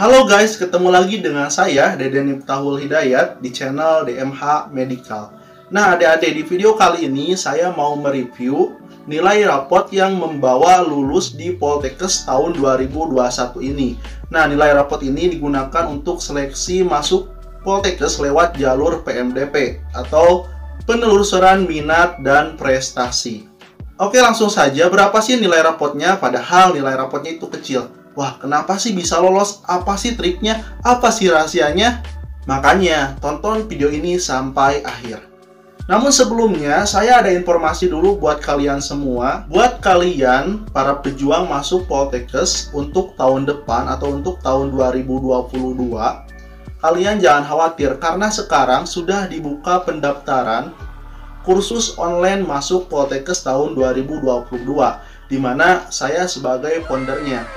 Halo guys, ketemu lagi dengan saya Deden Miftahul Hidayat di channel DMH Medical. Nah adik-adik, di video kali ini saya mau mereview nilai rapot yang membawa lulus di Poltekkes tahun 2021 ini. Nah nilai rapot ini digunakan untuk seleksi masuk Poltekkes lewat jalur PMDP atau penelusuran minat dan prestasi. Oke, langsung saja, berapa sih nilai rapotnya? Padahal nilai rapotnya itu kecil. Wah, kenapa sih bisa lolos? Apa sih triknya? Apa sih rahasianya? Makanya, tonton video ini sampai akhir. Namun sebelumnya, saya ada informasi dulu buat kalian semua. Buat kalian, para pejuang masuk Poltekkes untuk tahun depan atau untuk tahun 2022, kalian jangan khawatir karena sekarang sudah dibuka pendaftaran kursus online masuk Poltekkes tahun 2022, di mana saya sebagai foundernya.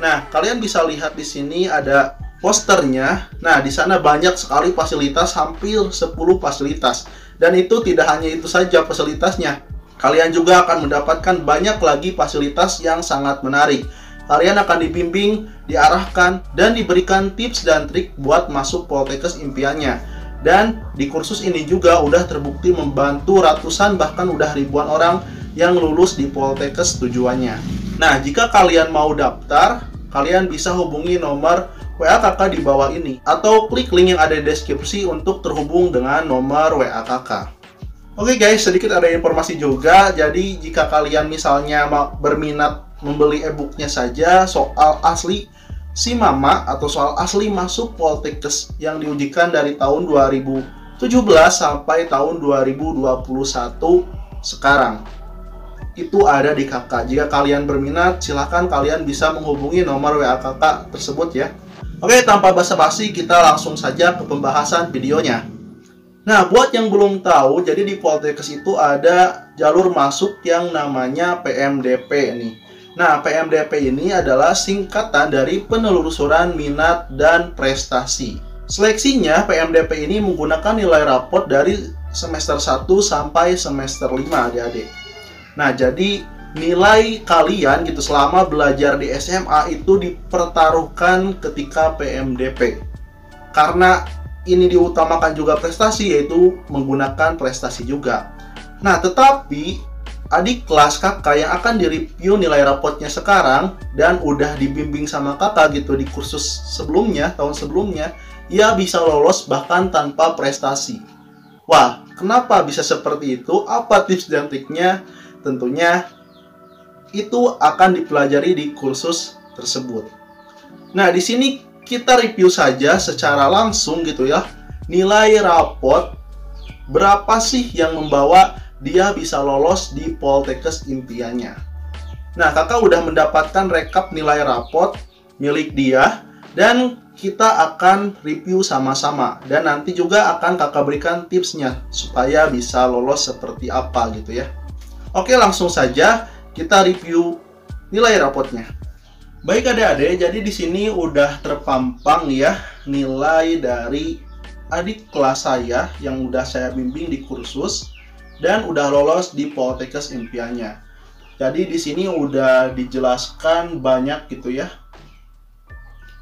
Nah, kalian bisa lihat di sini ada posternya. Nah, di sana banyak sekali fasilitas, hampir 10 fasilitas. Dan itu tidak hanya itu saja fasilitasnya. Kalian juga akan mendapatkan banyak lagi fasilitas yang sangat menarik. Kalian akan dibimbing, diarahkan, dan diberikan tips dan trik buat masuk Poltekkes impiannya. Dan di kursus ini juga udah terbukti membantu ratusan bahkan udah ribuan orang yang lulus di Poltekkes tujuannya. Nah, jika kalian mau daftar, kalian bisa hubungi nomor WA kakak di bawah ini atau klik link yang ada di deskripsi untuk terhubung dengan nomor WA kakak. Oke guys, sedikit ada informasi juga. Jadi jika kalian misalnya berminat membeli e-booknya saja soal asli Si Mama atau soal asli masuk Poltekkes yang diujikan dari tahun 2017 sampai tahun 2021 sekarang. Itu ada di kakak. Jika kalian berminat, silahkan kalian bisa menghubungi nomor WA kakak tersebut ya. Oke, tanpa basa-basi kita langsung saja ke pembahasan videonya. Nah, buat yang belum tahu, jadi di Poltekkes itu ada jalur masuk yang namanya PMDP nih. Nah, PMDP ini adalah singkatan dari penelusuran minat dan prestasi. Seleksinya, PMDP ini menggunakan nilai rapot dari semester 1 sampai semester 5, adik-adik. Nah, jadi nilai kalian gitu selama belajar di SMA itu dipertaruhkan ketika PMDP. Karena ini diutamakan juga prestasi, yaitu menggunakan prestasi juga. Nah, tetapi adik kelas kakak yang akan direview nilai rapotnya sekarang dan udah dibimbing sama kakak gitu di kursus sebelumnya, tahun sebelumnya, ia bisa lolos bahkan tanpa prestasi. Wah, kenapa bisa seperti itu? Apa tips dan triknya? Tentunya itu akan dipelajari di kursus tersebut. Nah, di sini kita review saja secara langsung gitu ya. Nilai rapot berapa sih yang membawa dia bisa lolos di Poltekkes impiannya. Nah, kakak udah mendapatkan rekap nilai rapot milik dia dan kita akan review sama-sama. Dan nanti juga akan kakak berikan tipsnya supaya bisa lolos seperti apa gitu ya. Oke, langsung saja kita review nilai rapotnya. Baik adik-adik, jadi di sini udah terpampang ya nilai dari adik kelas saya yang udah saya bimbing di kursus dan udah lolos di Poltekkes impiannya. Jadi di sini udah dijelaskan banyak gitu ya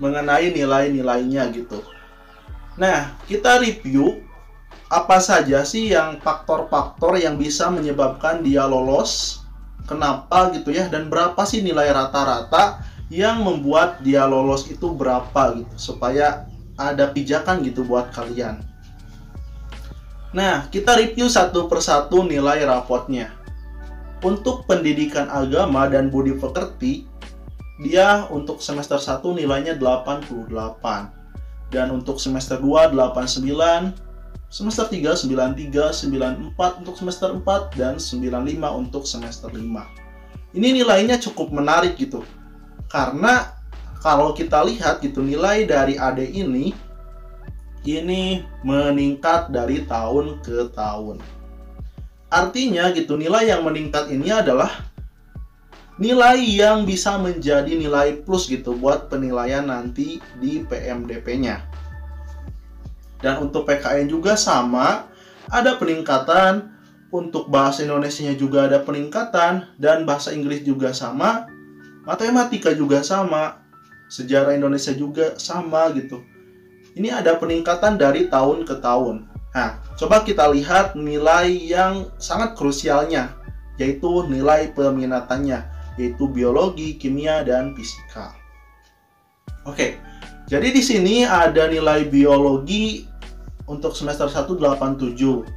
mengenai nilai-nilainya gitu. Nah, kita review apa saja sih yang faktor-faktor yang bisa menyebabkan dia lolos, kenapa gitu ya, dan berapa sih nilai rata-rata yang membuat dia lolos itu berapa gitu, supaya ada pijakan gitu buat kalian. Nah, kita review satu persatu nilai rapotnya. Untuk pendidikan agama dan budi pekerti, dia untuk semester 1 nilainya 88. Dan untuk semester 2, 89. Semester 3, 93, 94 untuk semester 4, dan 95 untuk semester 5. Ini nilainya cukup menarik gitu. Karena kalau kita lihat gitu, nilai dari AD ini meningkat dari tahun ke tahun. Artinya gitu, nilai yang meningkat ini adalah nilai yang bisa menjadi nilai plus gitu buat penilaian nanti di PMDP-nya. Dan untuk PKN juga sama, ada peningkatan. Untuk bahasa Indonesianya juga ada peningkatan, dan bahasa Inggris juga sama, matematika juga sama. sejarah Indonesia juga sama gitu. Ini ada peningkatan dari tahun ke tahun. Nah, coba kita lihat nilai yang sangat krusialnya, yaitu nilai peminatannya, yaitu biologi, kimia, dan fisika. Oke, jadi di sini ada nilai biologi untuk semester 1 87,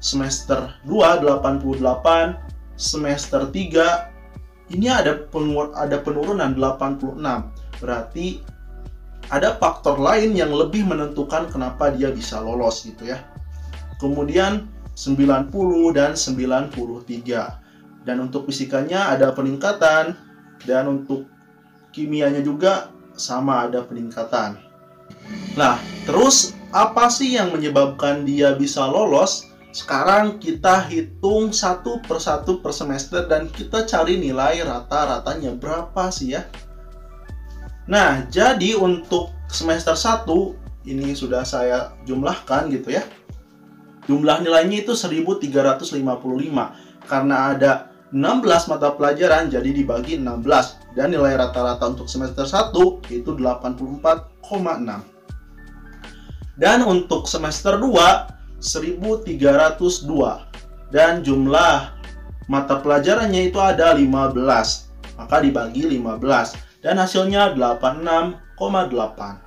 semester 2 88, semester 3 ini ada penurunan 86. Berarti ada faktor lain yang lebih menentukan kenapa dia bisa lolos gitu ya. Kemudian 90 dan 93. Dan untuk fisikanya ada peningkatan, dan untuk kimianya juga sama ada peningkatan. Nah, terus apa sih yang menyebabkan dia bisa lolos? Sekarang kita hitung satu persatu per semester dan kita cari nilai rata-ratanya berapa sih ya. Nah, jadi untuk semester 1 ini sudah saya jumlahkan gitu ya. Jumlah nilainya itu 1355 karena ada 16 mata pelajaran jadi dibagi 16 dan nilai rata-rata untuk semester 1 itu 84,6. Dan untuk semester 2 1302 dan jumlah mata pelajarannya itu ada 15, maka dibagi 15 dan hasilnya 86,8.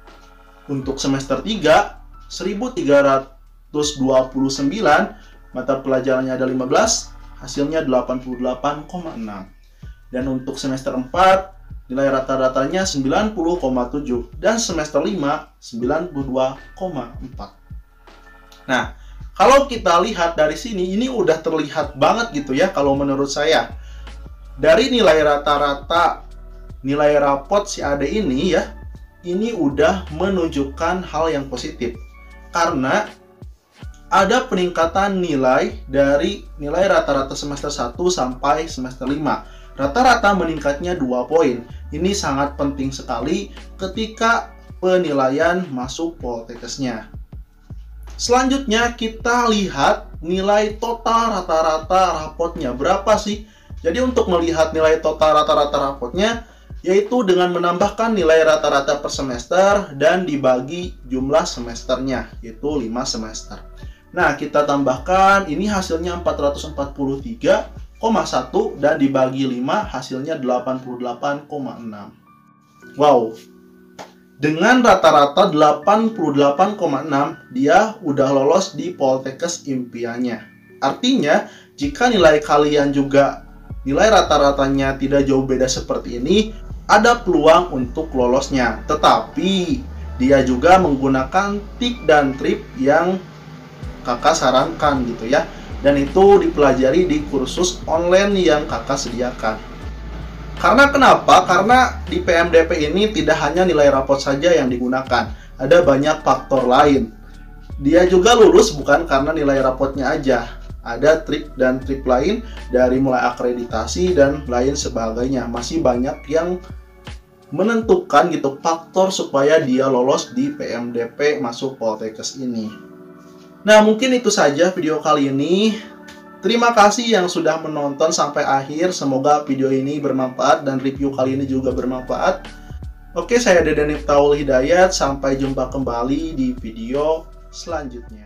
Untuk semester 3 1329, mata pelajarannya ada 15, hasilnya 88,6. Dan untuk semester 4 nilai rata-ratanya 90,7 dan semester 5 92,4. Nah, kalau kita lihat dari sini, ini udah terlihat banget gitu ya kalau menurut saya. Dari nilai rata-rata, nilai rapot si Ade ini ya, ini udah menunjukkan hal yang positif. Karena ada peningkatan nilai dari nilai rata-rata semester 1 sampai semester 5. Rata-rata meningkatnya 2 poin. Ini sangat penting sekali ketika penilaian masuk Poltekkesnya. Selanjutnya kita lihat nilai total rata-rata rapotnya berapa sih. Jadi untuk melihat nilai total rata-rata rapotnya yaitu dengan menambahkan nilai rata-rata per semester dan dibagi jumlah semesternya, yaitu 5 semester. Nah, kita tambahkan ini hasilnya 443,1 dan dibagi 5 hasilnya 88,6. Wow. Dengan rata-rata 88,6, dia udah lolos di Poltekkes impiannya. Artinya, jika nilai kalian juga nilai rata-ratanya tidak jauh beda seperti ini, ada peluang untuk lolosnya. Tetapi, dia juga menggunakan tik dan trip yang kakak sarankan gitu ya. Dan itu dipelajari di kursus online yang kakak sediakan. Karena kenapa? Karena di PMDP ini tidak hanya nilai rapot saja yang digunakan. Ada banyak faktor lain. Dia juga lulus bukan karena nilai rapotnya aja. Ada trik dan trip lain dari mulai akreditasi dan lain sebagainya. Masih banyak yang menentukan gitu faktor supaya dia lolos di PMDP masuk Poltekkes ini. Nah, mungkin itu saja video kali ini. Terima kasih yang sudah menonton sampai akhir. Semoga video ini bermanfaat dan review kali ini juga bermanfaat. Oke, saya Deden Miftahul Hidayat. Sampai jumpa kembali di video selanjutnya.